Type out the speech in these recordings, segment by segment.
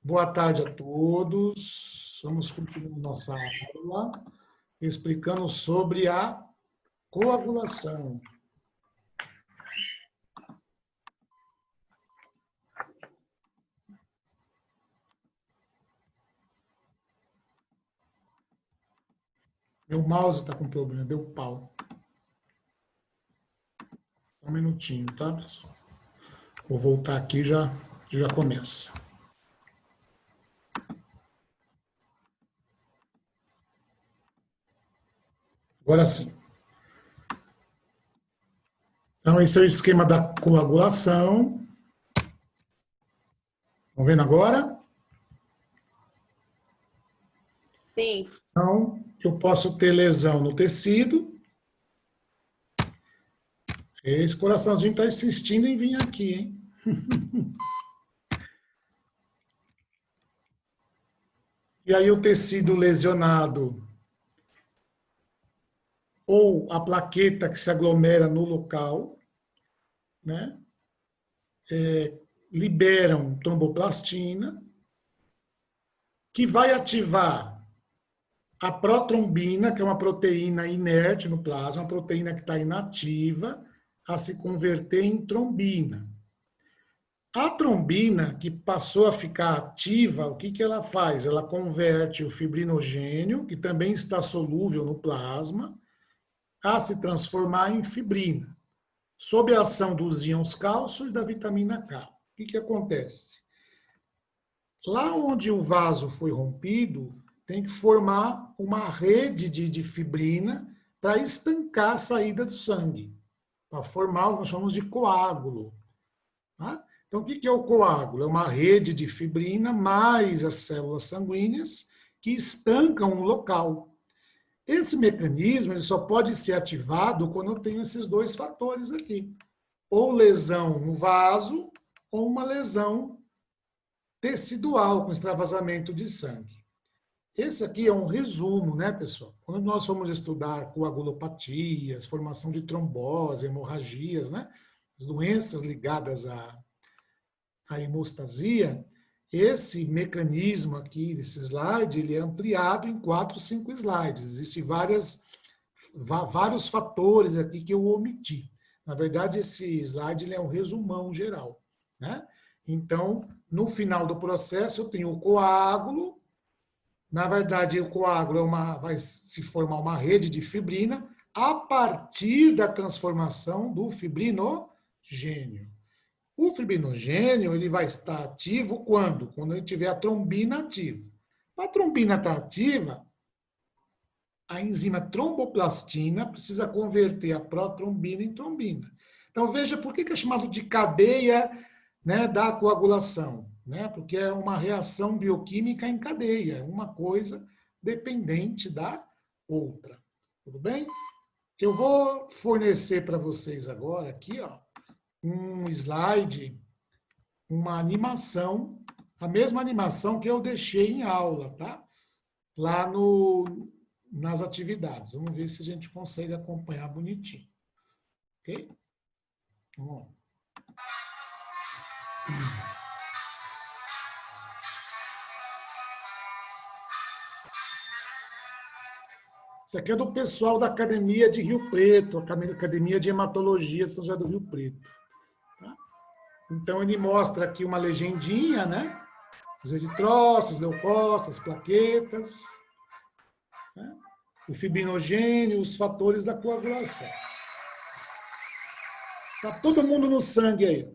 Boa tarde a todos. Vamos continuar nossa aula explicando sobre a coagulação. Meu mouse está com problema, deu pau. Só um minutinho, tá, pessoal? Vou voltar aqui e já começa. Agora sim. Então, esse é o esquema da coagulação. Estão vendo agora? Sim. Então, eu posso ter lesão no tecido. Esse coraçãozinho está insistindo em vir aqui, hein? E aí o tecido lesionado, ou a plaqueta que se aglomera no local, né? Liberam tromboplastina, que vai ativar a protrombina, que é uma proteína inerte no plasma, uma proteína que está inativa, a se converter em trombina. A trombina, que passou a ficar ativa, o que ela faz? Ela converte o fibrinogênio, que também está solúvel no plasma, a se transformar em fibrina, sob a ação dos íons cálcio e da vitamina K. O que acontece? Lá onde o vaso foi rompido, tem que formar uma rede de fibrina para estancar a saída do sangue, para formar o que nós chamamos de coágulo. Tá? Então, o que é o coágulo? É uma rede de fibrina mais as células sanguíneas que estancam o local. Esse mecanismo ele só pode ser ativado quando eu tenho esses dois fatores aqui. Ou lesão no vaso, ou uma lesão tecidual, com extravasamento de sangue. Esse aqui é um resumo, né, pessoal? Quando nós formos estudar coagulopatias, formação de trombose, hemorragias, né, as doenças ligadas à hemostasia, esse mecanismo aqui, desse slide, ele é ampliado em 4, 5 slides. Existem vários fatores aqui que eu omiti. Na verdade, esse slide ele é um resumão geral, né? Então, no final do processo, eu tenho o coágulo. Na verdade, o coágulo vai se formar uma rede de fibrina a partir da transformação do fibrinogênio. O fibrinogênio ele vai estar ativo quando? Quando ele tiver a trombina ativa. Para a trombina estar ativa, a enzima tromboplastina precisa converter a protrombina em trombina. Então, veja por que é chamado de cadeia, né, da coagulação. Né? Porque é uma reação bioquímica em cadeia, uma coisa dependente da outra. Tudo bem? Eu vou fornecer para vocês agora aqui, ó, um slide, uma animação, a mesma animação que eu deixei em aula, tá? Lá nas atividades. Vamos ver se a gente consegue acompanhar bonitinho. Ok? Vamos lá. Isso aqui é do pessoal da Academia de Rio Preto, Academia de Hematologia de São José do Rio Preto. Tá? Então, ele mostra aqui uma legendinha, né? Os eritrócitos, leucócitos, plaquetas, né? O fibrinogênio, os fatores da coagulação. Está todo mundo no sangue aí.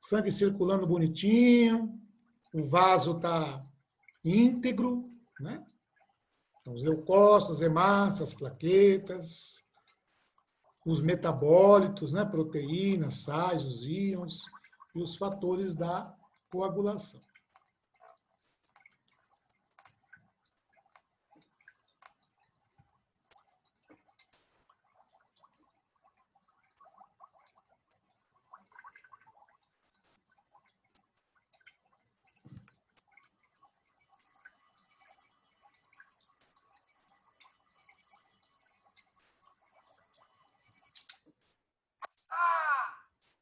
Sangue circulando bonitinho, o vaso está íntegro, né? Então, os leucócitos, hemácias, plaquetas, os metabólitos, né? Proteínas, sais, os íons e os fatores da coagulação.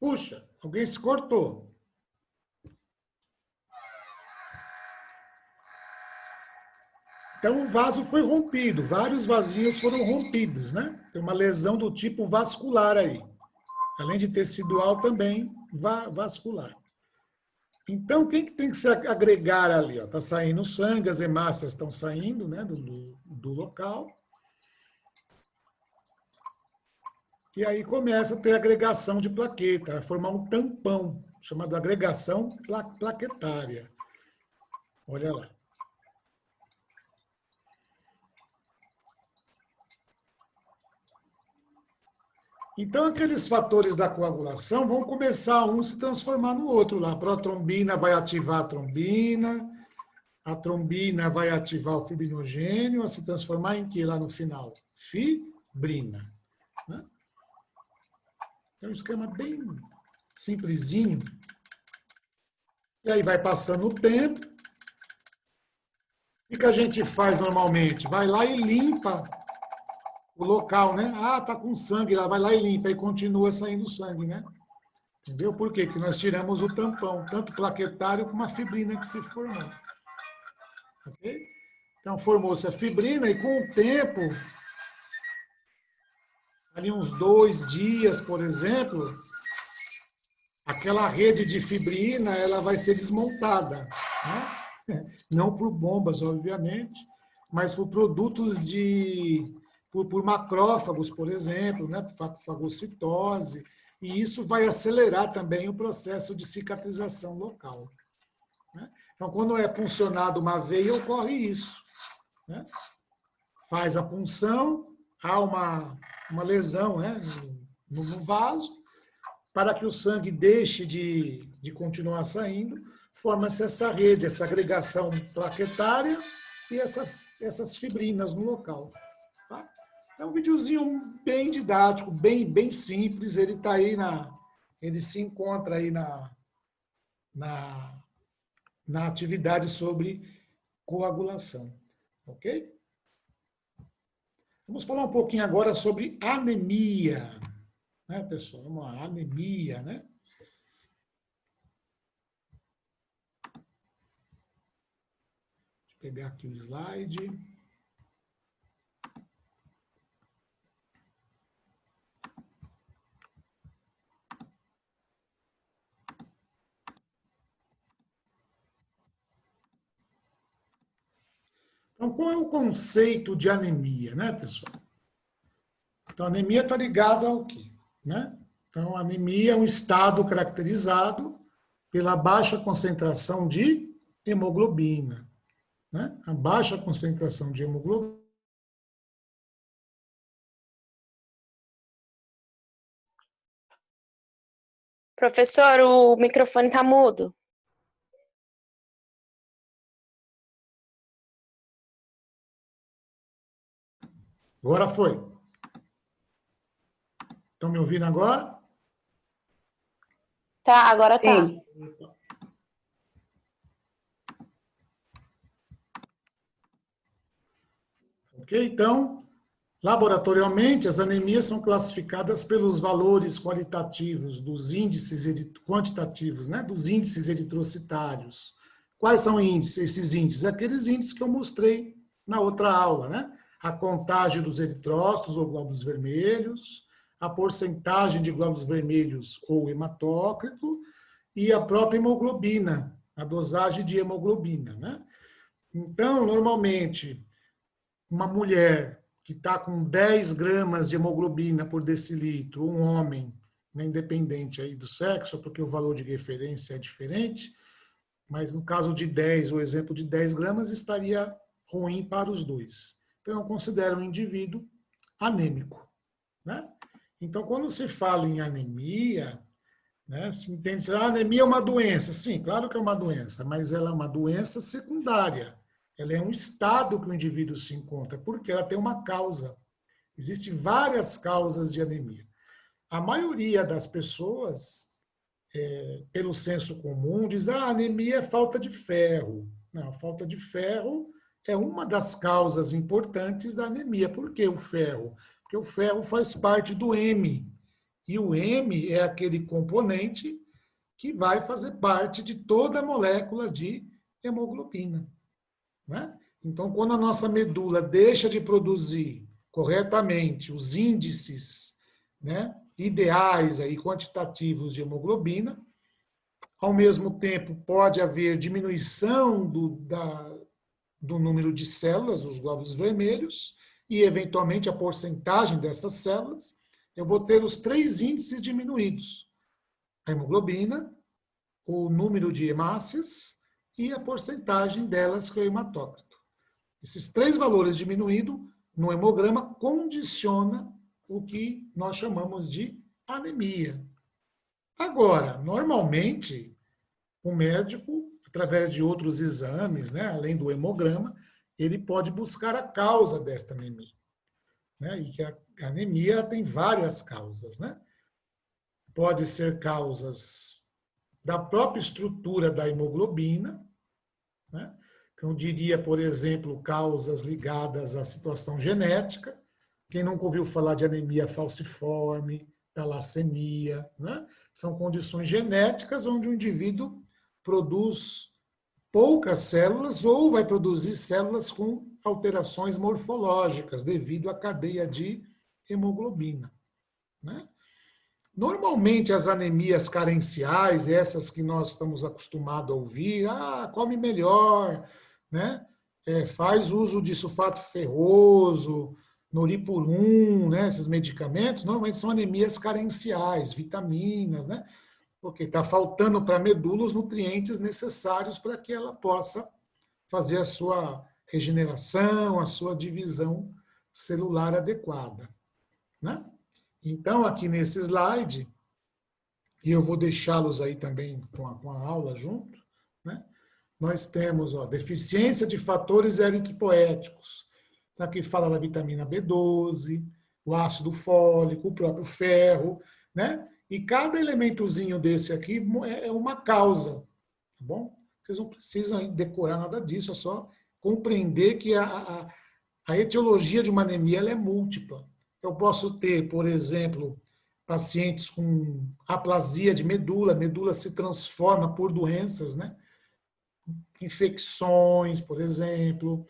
Puxa, alguém se cortou. Então, o vaso foi rompido, vários vasinhos foram rompidos, né? Tem uma lesão do tipo vascular aí. Além de tecidual, também vascular. Então, o que tem que se agregar ali? Está saindo sangue, as hemácias estão saindo, né, do local. E aí começa a ter agregação de plaqueta, a formar um tampão, chamado agregação plaquetária. Olha lá. Então, aqueles fatores da coagulação vão começar um se transformar no outro lá. A protrombina vai ativar a trombina vai ativar o fibrinogênio, a se transformar em que lá no final? Fibrina. Né? É um esquema bem simplesinho. E aí vai passando o tempo. O que a gente faz normalmente? Vai lá e limpa o local, né? Ah, tá com sangue lá, vai lá e limpa, e continua saindo sangue, né? Entendeu? Por quê? Porque nós tiramos o tampão, tanto plaquetário como a fibrina que se formou. Ok? Então, formou-se a fibrina e com o tempo, ali uns 2 dias, por exemplo, aquela rede de fibrina, ela vai ser desmontada, né? Não por bombas, obviamente, mas por produtos por macrófagos, por exemplo, né? Fagocitose, e isso vai acelerar também o processo de cicatrização local. Né? Então, quando é puncionado uma veia, ocorre isso. Né? Faz a punção, há uma lesão, né? no vaso, para que o sangue deixe de continuar saindo, forma-se essa rede, essa agregação plaquetária e essas fibrinas no local. Tá? É um videozinho bem didático, bem simples, ele está aí ele se encontra aí na atividade sobre coagulação. Ok? Vamos falar um pouquinho agora sobre anemia. Né, pessoal? Uma anemia, né? Deixa eu pegar aqui o slide. Então, qual é o conceito de anemia, né, pessoal? Então, a anemia está ligada ao quê? Né? Então, a anemia é um estado caracterizado pela baixa concentração de hemoglobina. Né? A baixa concentração de hemoglobina. Professor, o microfone está mudo. Agora foi. Estão me ouvindo agora? Tá, agora tá. Sim. Ok? Então, laboratorialmente, as anemias são classificadas pelos valores qualitativos dos índices quantitativos, né? Dos índices eritrocitários. Quais são esses índices? Aqueles índices que eu mostrei na outra aula, né? A contagem dos eritrócitos ou glóbulos vermelhos, a porcentagem de glóbulos vermelhos ou hematócrito e a própria hemoglobina, a dosagem de hemoglobina, né? Então, normalmente, uma mulher que está com 10 gramas de hemoglobina por decilitro, um homem, né, independente aí do sexo, porque o valor de referência é diferente, mas no caso de 10, o exemplo de 10 gramas estaria ruim para os dois. Então, eu considero um indivíduo anêmico. Né? Então, quando se fala em anemia, né, se entende que a anemia é uma doença. Sim, claro que é uma doença, mas ela é uma doença secundária. Ela é um estado que o indivíduo se encontra, porque ela tem uma causa. Existem várias causas de anemia. A maioria das pessoas, pelo senso comum, diz que a anemia é falta de ferro. Não, a falta de ferro é uma das causas importantes da anemia. Por que o ferro? Porque o ferro faz parte do heme. E o heme é aquele componente que vai fazer parte de toda a molécula de hemoglobina. Né? Então, quando a nossa medula deixa de produzir corretamente os índices, né, ideais aí, quantitativos de hemoglobina, ao mesmo tempo pode haver diminuição do número de células, dos glóbulos vermelhos, e eventualmente a porcentagem dessas células, eu vou ter os 3 índices diminuídos: a hemoglobina, o número de hemácias e a porcentagem delas, que é o hematócrito. Esses 3 valores diminuídos no hemograma condiciona o que nós chamamos de anemia. Agora, normalmente, o médico, através de outros exames, né, além do hemograma, ele pode buscar a causa desta anemia. Né? E que a anemia tem várias causas. Né? Pode ser causas da própria estrutura da hemoglobina, né? Eu diria, por exemplo, causas ligadas à situação genética. Quem nunca ouviu falar de anemia falciforme, talassemia, né? São condições genéticas onde o indivíduo produz poucas células ou vai produzir células com alterações morfológicas devido à cadeia de hemoglobina. Né? Normalmente, as anemias carenciais, essas que nós estamos acostumados a ouvir, come melhor, né? Faz uso de sulfato ferroso, noripurum, né? Esses medicamentos, normalmente são anemias carenciais, vitaminas, né? Porque está faltando para a medula os nutrientes necessários para que ela possa fazer a sua regeneração, a sua divisão celular adequada. Né? Então, aqui nesse slide, e eu vou deixá-los aí também com a aula junto, né? Nós temos deficiência de fatores eritropoéticos. Então, aqui fala da vitamina B12, o ácido fólico, o próprio ferro, né? E cada elementozinho desse aqui é uma causa, tá bom? Vocês não precisam decorar nada disso, é só compreender que a etiologia de uma anemia ela é múltipla. Eu posso ter, por exemplo, pacientes com aplasia de medula, a medula se transforma por doenças, né? Infecções, por exemplo,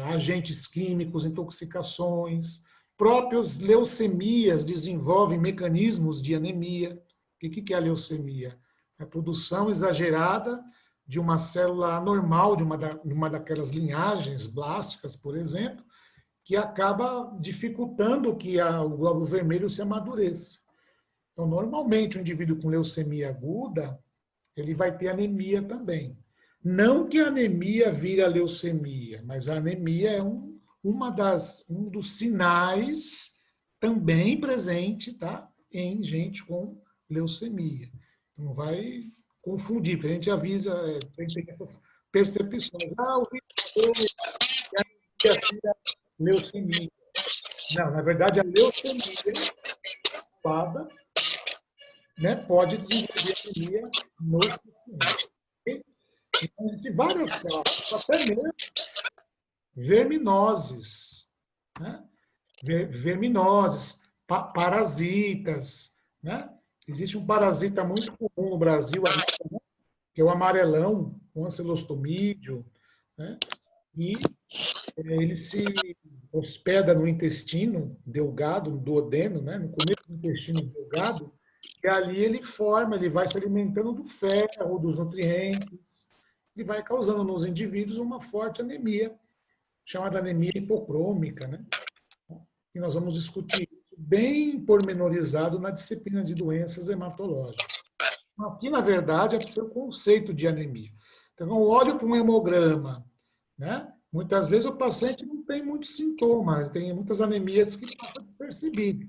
agentes químicos, intoxicações, próprios leucemias desenvolvem mecanismos de anemia. O que é a leucemia? A produção exagerada de uma célula anormal, de uma daquelas linhagens blásticas, por exemplo, que acaba dificultando que o glóbulo vermelho se amadureça. Então, normalmente, um indivíduo com leucemia aguda, ele vai ter anemia também. Não que a anemia vire a leucemia, mas a anemia é um dos sinais também presente, tá, em gente com leucemia. Não vai confundir, porque a gente avisa, tem essas percepções. O risco é a leucemia. Não, na verdade, a leucemia adequada, né, pode desenvolver anemia nos pacientes. Okay? Então, existem várias causas, até mesmo verminoses, né? Verminoses, parasitas, né? Existe um parasita muito comum no Brasil, né? Que é o amarelão, o ancilostomídeo, né? E ele se hospeda no intestino delgado, no duodeno, né? No começo do intestino delgado, e ali ele vai se alimentando do ferro, dos nutrientes, e vai causando nos indivíduos uma forte anemia, chamada anemia hipocrômica, né? E nós vamos discutir isso bem pormenorizado na disciplina de doenças hematológicas. Aqui, na verdade, é o conceito de anemia. Então, eu olho para um hemograma, né? Muitas vezes o paciente não tem muitos sintomas, tem muitas anemias que passam despercebido.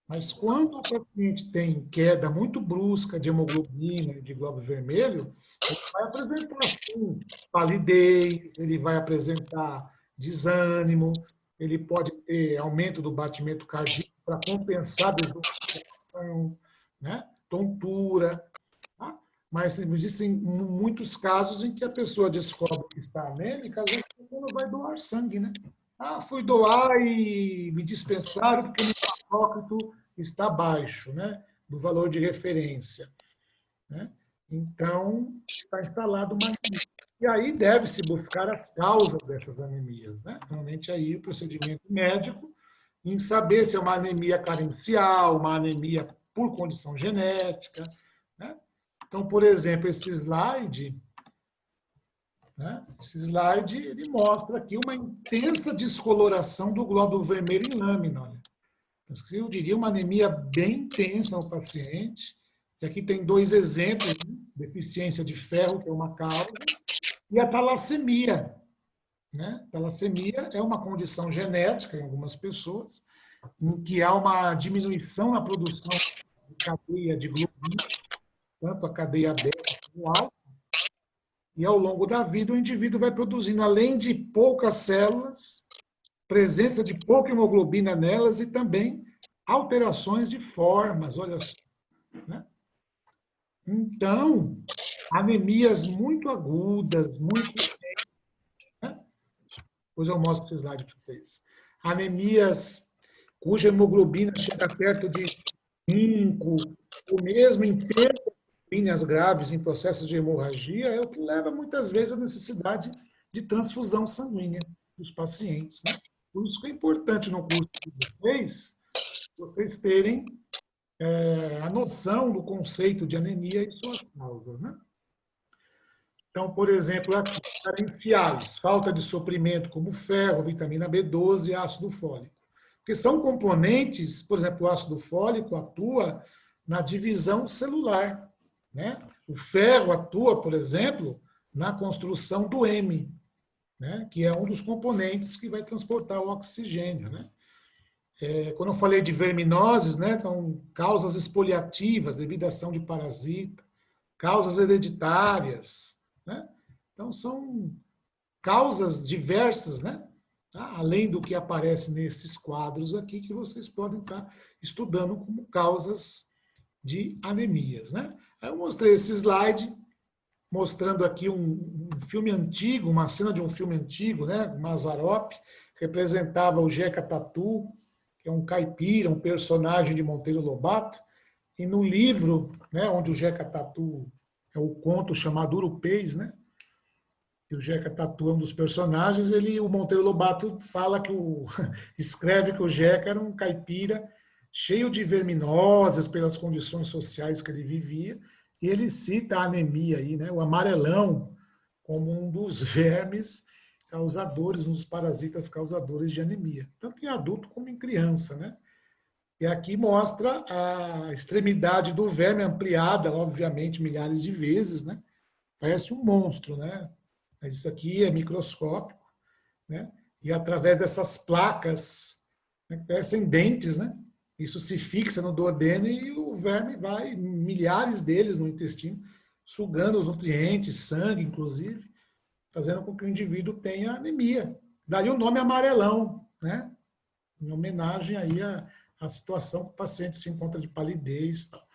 Mas quando o paciente tem queda muito brusca de hemoglobina, de glóbulo vermelho, ele vai apresentar, sim, palidez, ele vai apresentar desânimo, ele pode ter aumento do batimento cardíaco para compensar a desoxigenação, né? Tontura. Tá? Mas existem muitos casos em que a pessoa descobre que está anêmica, às vezes não vai doar sangue, né? Fui doar e me dispensaram porque o hematócrito está abaixo, né, do valor de referência. Né? Então, está instalado uma anemia. E aí deve-se buscar as causas dessas anemias, né? Normalmente aí o procedimento médico em saber se é uma anemia carencial, uma anemia por condição genética, né? Então, por exemplo, esse slide ele mostra aqui uma intensa descoloração do glóbulo vermelho em lâmina. Olha. Eu diria uma anemia bem intensa no paciente. E aqui tem dois exemplos, né? Deficiência de ferro, que é uma causa, e a talassemia. Né? Talassemia é uma condição genética em algumas pessoas, em que há uma diminuição na produção de cadeia de globina, tanto a cadeia beta como alfa, e ao longo da vida o indivíduo vai produzindo, além de poucas células, presença de pouca hemoglobina nelas e também alterações de formas, olha só. Né? Então, anemias muito agudas, muito... Né? Depois eu mostro esse slide para vocês. Anemias cuja hemoglobina chega perto de 5, ou mesmo em perdas linhas graves em processos de hemorragia, é o que leva muitas vezes à necessidade de transfusão sanguínea dos pacientes. Né? Por isso que é importante no curso de vocês terem a noção do conceito de anemia e suas causas. Né? Então, por exemplo, aqui, carenciais, falta de suprimento como ferro, vitamina B12 e ácido fólico. Porque são componentes, por exemplo, o ácido fólico atua na divisão celular. Né? O ferro atua, por exemplo, na construção do heme, né? Que é um dos componentes que vai transportar o oxigênio. Né? Quando eu falei de verminoses, né? Então, causas exfoliativas devido à ação de parasita, causas hereditárias. Né? Então, são causas diversas, né? Além do que aparece nesses quadros aqui, que vocês podem estar estudando como causas de anemias. Né? Aí eu mostrei esse slide, mostrando aqui um filme antigo, uma cena de um filme antigo, né? Mazzaropi, representava o Jeca Tatu, que é um caipira, um personagem de Monteiro Lobato, e no livro, né, onde o Jeca Tatu é o conto chamado Urupês, né? E o Jeca Tatu é um dos personagens, o Monteiro Lobato fala escreve que o Jeca era um caipira cheio de verminoses pelas condições sociais que ele vivia, e ele cita a anemia aí, né? O amarelão como um dos vermes causadores, um dos parasitas causadores de anemia, tanto em adulto como em criança, né? E aqui mostra a extremidade do verme ampliada, obviamente, milhares de vezes, né? Parece um monstro, né? Mas isso aqui é microscópico, né? E através dessas placas, né, parecem dentes, né? Isso se fixa no duodeno e o verme vai, milhares deles no intestino, sugando os nutrientes, sangue, inclusive, fazendo com que o indivíduo tenha anemia. Daí o nome amarelão, né? Em homenagem aí à situação que o paciente se encontra de palidez e tal.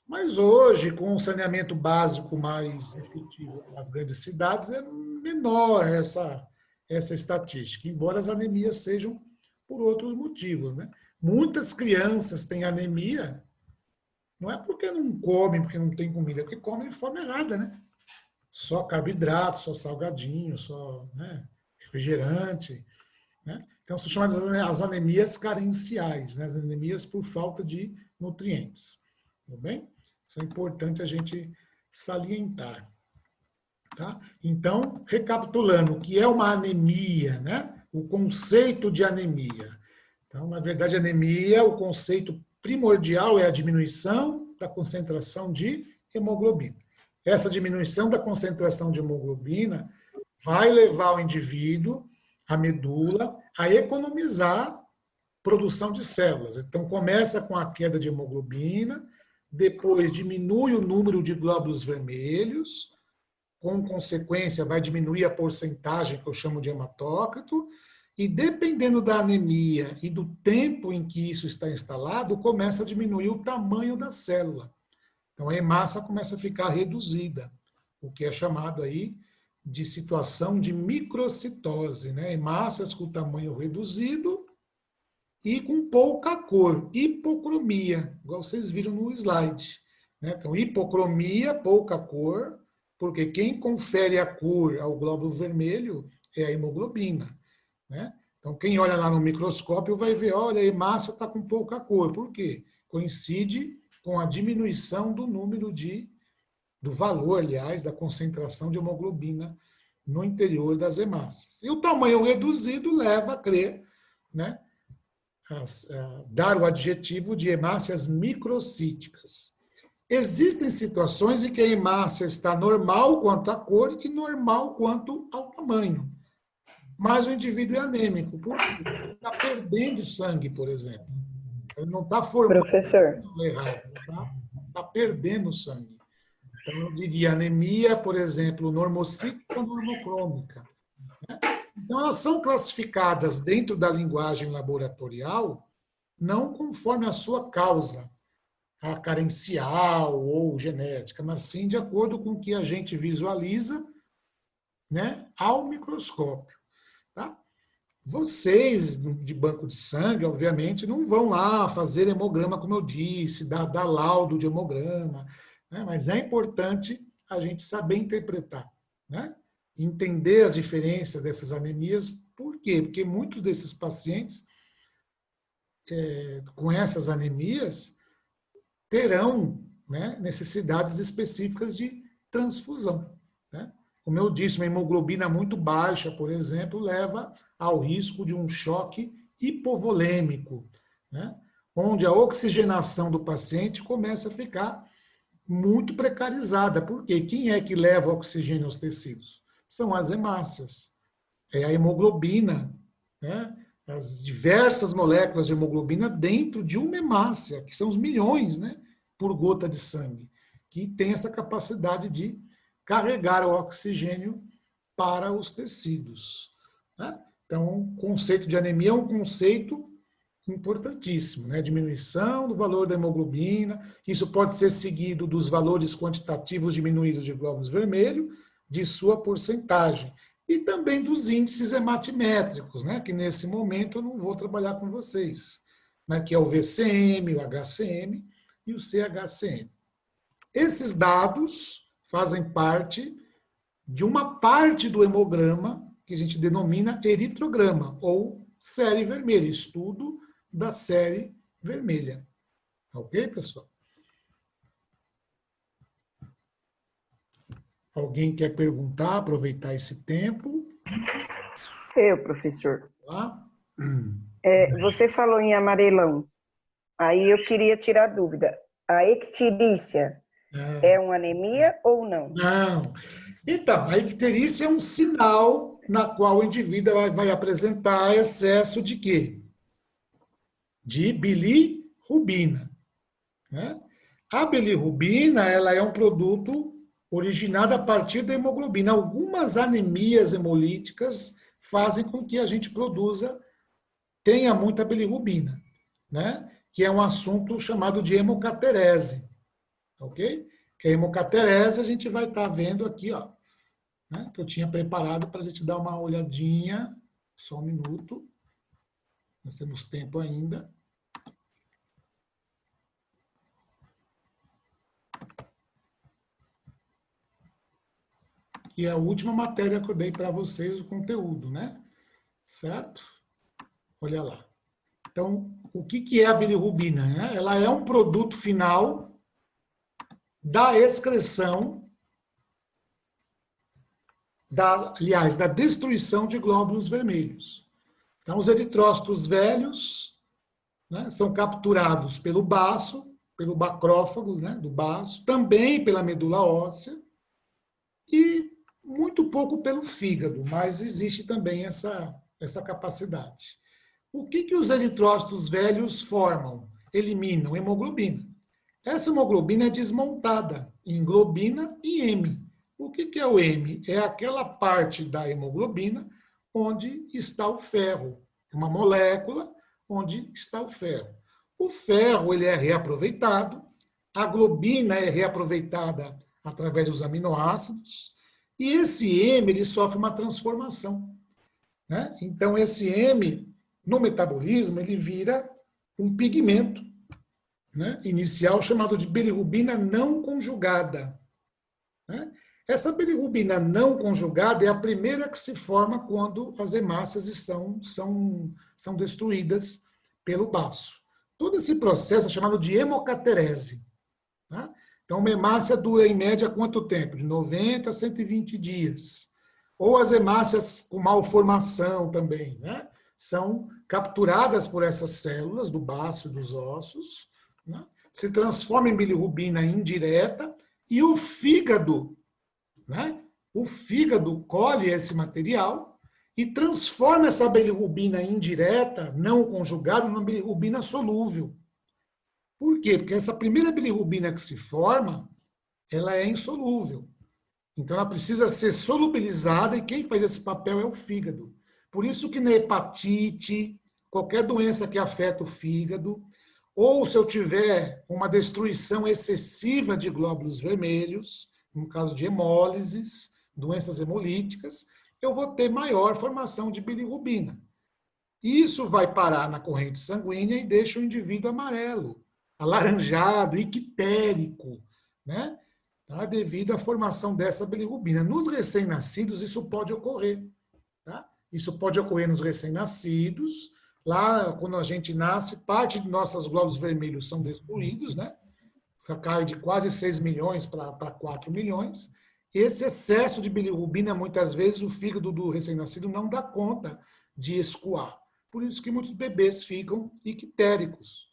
Mas hoje, com o saneamento básico mais efetivo nas grandes cidades, é menor essa estatística, embora as anemias sejam por outros motivos. Né? Muitas crianças têm anemia, não é porque não comem, porque não tem comida, é porque comem de forma errada, né? Só carboidrato, só salgadinho, só, né, refrigerante. Né? Então, são chamadas as anemias carenciais, né? As anemias por falta de nutrientes. Tudo bem? Isso é importante a gente salientar. Tá? Então, recapitulando, o que é uma anemia? Né? O conceito de anemia. Então, na verdade, anemia, o conceito primordial é a diminuição da concentração de hemoglobina. Essa diminuição da concentração de hemoglobina vai levar o indivíduo, a medula, a economizar produção de células. Então, começa com a queda de hemoglobina, depois diminui o número de glóbulos vermelhos, com consequência vai diminuir a porcentagem que eu chamo de hematócrito, e dependendo da anemia e do tempo em que isso está instalado, começa a diminuir o tamanho da célula. Então, a hemácia começa a ficar reduzida, o que é chamado aí de situação de microcitose, né? Hemácias com tamanho reduzido e com pouca cor, hipocromia, igual vocês viram no slide. Né? Então, hipocromia, pouca cor, Porque quem confere a cor ao glóbulo vermelho é a hemoglobina, né? Então, quem olha lá no microscópio vai ver, olha, a hemácia está com pouca cor. Por quê? Coincide com a diminuição do número do valor, aliás, da concentração de hemoglobina no interior das hemácias. E o tamanho reduzido leva a crer, né, dar o adjetivo de hemácias microcíticas. Existem situações em que a hemácia está normal quanto à cor e normal quanto ao tamanho. Mas o indivíduo é anêmico, porque está perdendo sangue, por exemplo. Ele não está formando Professor. errado, está perdendo sangue. Então, eu diria anemia, por exemplo, normocítica ou normocrômica. Né? Então, elas são classificadas dentro da linguagem laboratorial não conforme a sua causa, a carencial ou genética, mas sim de acordo com o que a gente visualiza, né, ao microscópio. Tá? Vocês, de banco de sangue, obviamente, não vão lá fazer hemograma, como eu disse, dar laudo de hemograma, né? Mas é importante a gente saber interpretar, né? Entender as diferenças dessas anemias. Por quê? Porque muitos desses pacientes com essas anemias terão, né, necessidades específicas de transfusão, né? Como eu disse, uma hemoglobina muito baixa, por exemplo, leva ao risco de um choque hipovolêmico, né? Onde a oxigenação do paciente começa a ficar muito precarizada. Por quê? Quem é que leva oxigênio aos tecidos? São as hemácias. É a hemoglobina, né? As diversas moléculas de hemoglobina dentro de uma hemácia, que são os milhões, né, por gota de sangue, que tem essa capacidade de carregar o oxigênio para os tecidos, né? Então, o conceito de anemia é um conceito importantíssimo, né? Diminuição do valor da hemoglobina, isso pode ser seguido dos valores quantitativos diminuídos de glóbulos vermelhos, de sua porcentagem, e também dos índices hematimétricos, né? Que nesse momento eu não vou trabalhar com vocês, né? Que é o VCM, o HCM e o CHCM. Esses dados fazem parte de uma parte do hemograma que a gente denomina eritrograma, ou série vermelha, estudo da série vermelha. Ok, pessoal? Alguém quer perguntar, aproveitar esse tempo? Eu, professor. Tá? Você falou em amarelão. Aí eu queria tirar dúvida. A icterícia é uma anemia ou não? Não. Então, a icterícia é um sinal na qual o indivíduo vai apresentar excesso de quê? De bilirrubina, né? A bilirrubina, ela é um produto originado a partir da hemoglobina. Algumas anemias hemolíticas fazem com que a gente tenha muita bilirrubina, né? Que é um assunto chamado de hemocaterese, ok? Que a hemocaterese a gente vai estar vendo aqui, ó, né? Que eu tinha preparado para a gente dar uma olhadinha, só um minuto, nós temos tempo ainda. E é a última matéria que eu dei para vocês, o conteúdo, né? Certo? Olha lá. Então, o que é a bilirrubina, né? Ela é um produto final da excreção, aliás, da destruição de glóbulos vermelhos. Então, os eritrócitos velhos, né, são capturados pelo baço, pelo macrófago, né, do baço, também pela medula óssea e muito pouco pelo fígado, mas existe também essa capacidade. O que os eritrócitos velhos formam? Eliminam hemoglobina. Essa hemoglobina é desmontada em globina e M. O que é o M? É aquela parte da hemoglobina onde está o ferro. É uma molécula onde está o ferro. O ferro ele é reaproveitado, a globina é reaproveitada através dos aminoácidos, e esse M ele sofre uma transformação, né? Então, esse M, no metabolismo, ele vira um pigmento, né, inicial chamado de bilirrubina não conjugada, né? Essa bilirrubina não conjugada é a primeira que se forma quando as hemácias são destruídas pelo baço. Todo esse processo é chamado de hemocaterese. Tá? Então, uma hemácia dura, em média, quanto tempo? De 90 a 120 dias. Ou as hemácias com malformação também, né? São capturadas por essas células do baço e dos ossos, né? Se transformam em bilirrubina indireta e o fígado, né? O fígado colhe esse material e transforma essa bilirrubina indireta, não conjugada, numa bilirrubina solúvel. Por quê? Porque essa primeira bilirrubina que se forma, ela é insolúvel. Então, ela precisa ser solubilizada e quem faz esse papel é o fígado. Por isso que na hepatite, qualquer doença que afeta o fígado, ou se eu tiver uma destruição excessiva de glóbulos vermelhos, no caso de hemólises, doenças hemolíticas, eu vou ter maior formação de bilirrubina. Isso vai parar na corrente sanguínea e deixa o indivíduo amarelo, alaranjado, ictérico, né? Tá? Devido à formação dessa bilirrubina. Nos recém-nascidos, isso pode ocorrer. Tá? Isso pode ocorrer nos recém-nascidos. Lá, quando a gente nasce, parte de nossos glóbulos vermelhos são destruídos, né? Cai de quase 6 milhões para 4 milhões. Esse excesso de bilirrubina, muitas vezes, o fígado do recém-nascido não dá conta de escoar. Por isso que muitos bebês ficam ictéricos,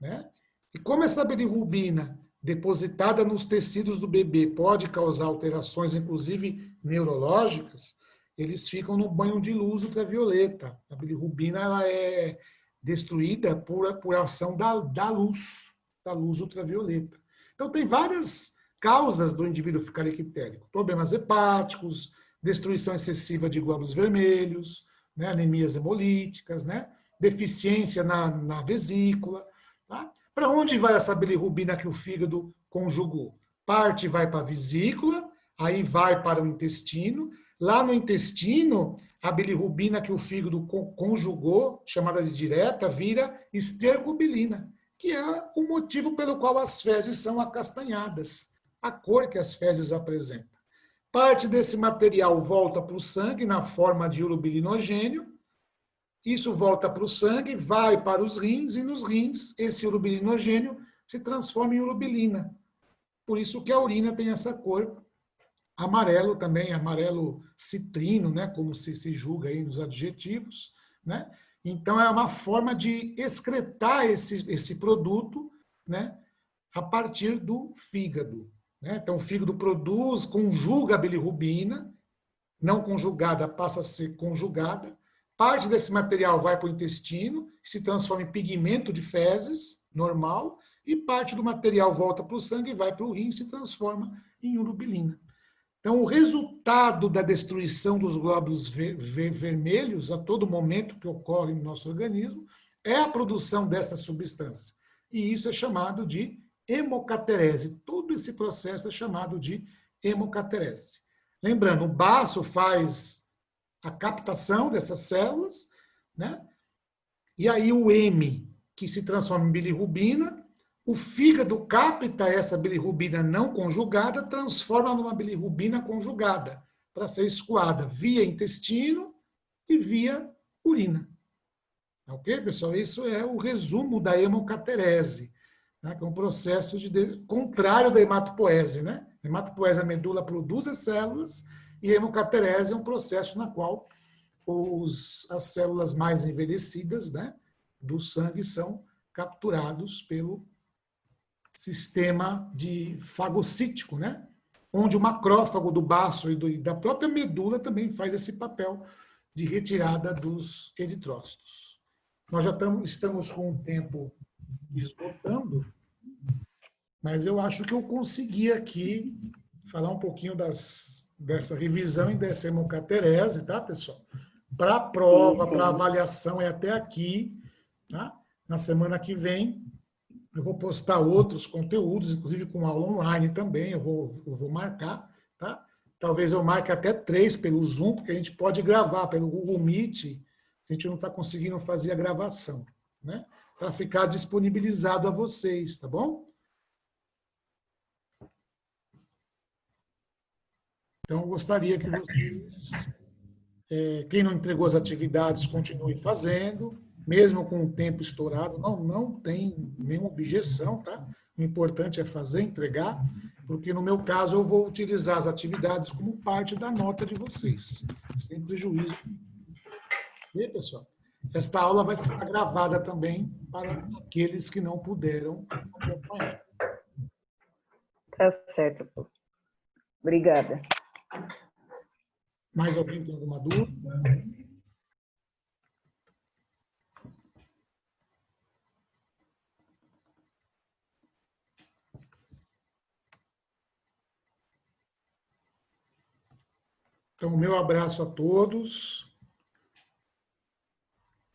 né? E como essa bilirrubina depositada nos tecidos do bebê pode causar alterações, inclusive neurológicas, eles ficam no banho de luz ultravioleta. A bilirrubina ela é destruída por ação da luz ultravioleta. Então, tem várias causas do indivíduo ficar ictérico. Problemas hepáticos, destruição excessiva de glóbulos vermelhos, né, anemias hemolíticas, né, deficiência na vesícula. Tá? Para onde vai essa bilirrubina que o fígado conjugou? Parte vai para a vesícula, aí vai para o intestino. Lá no intestino, a bilirrubina que o fígado conjugou, chamada de direta, vira estercobilina, que é o motivo pelo qual as fezes são acastanhadas, a cor que as fezes apresentam. Parte desse material volta para o sangue na forma de urobilinogênio. Isso volta para o sangue, vai para os rins, e nos rins, esse urobilinogênio se transforma em urobilina. Por isso que a urina tem essa cor amarelo também, amarelo citrino, né, como se julga aí nos adjetivos, né? Então, é uma forma de excretar esse produto, né, a partir do fígado. Né? Então, o fígado conjuga a bilirrubina, não conjugada passa a ser conjugada, parte desse material vai para o intestino, se transforma em pigmento de fezes, normal, e parte do material volta para o sangue e vai para o rim e se transforma em urobilina. Então, o resultado da destruição dos glóbulos vermelhos, a todo momento que ocorre no nosso organismo, é a produção dessa substância. E isso é chamado de hemocaterese. Todo esse processo é chamado de hemocaterese. Lembrando, o baço faz a captação dessas células, né? E aí o M, que se transforma em bilirrubina, o fígado capta essa bilirrubina não conjugada, transforma numa bilirrubina conjugada, para ser escoada via intestino e via urina. Ok, pessoal? Isso é o resumo da hemocaterese, né? Que é um processo contrário da hematopoese. Né? A hematopoese, a medula produz as células, e a hemocaterese é um processo na qual as células mais envelhecidas, né, do sangue são capturados pelo sistema de fagocítico, né? Onde o macrófago do baço e da própria medula também faz esse papel de retirada dos eritrócitos. Nós já estamos com o tempo esgotando, mas eu acho que eu consegui aqui falar um pouquinho dessa revisão e dessa hemocaterese, tá, pessoal? Para a prova, para avaliação, é até aqui, tá? Na semana que vem, eu vou postar outros conteúdos, inclusive com aula online também, eu vou marcar, tá? Talvez eu marque até 3 pelo Zoom, porque a gente pode gravar pelo Google Meet, a gente não está conseguindo fazer a gravação, né? Para ficar disponibilizado a vocês, tá bom? Então, eu gostaria que vocês, quem não entregou as atividades, continue fazendo, mesmo com o tempo estourado, não tem nenhuma objeção, tá? O importante é fazer, entregar, porque no meu caso eu vou utilizar as atividades como parte da nota de vocês, sem prejuízo. E, pessoal, esta aula vai ficar gravada também para aqueles que não puderam acompanhar. Tá certo. Obrigada. Mais alguém tem alguma dúvida? Então, o meu abraço a todos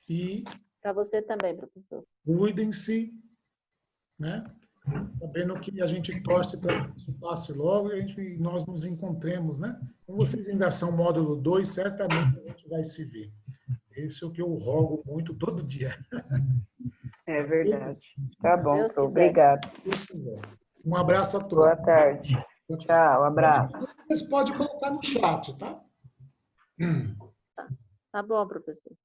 e Para você também, professor. cuidem-se, né? Sabendo que a gente torce para que isso passe logo e nós nos encontremos, né? Como vocês ainda são módulo 2, certamente a gente vai se ver. Esse é o que eu rogo muito todo dia. É verdade. Tá bom, Deus Pro. quiser. Obrigado. Um abraço a todos. Boa tarde. Tchau, abraço. Vocês podem colocar no chat, tá? Tá bom, professor.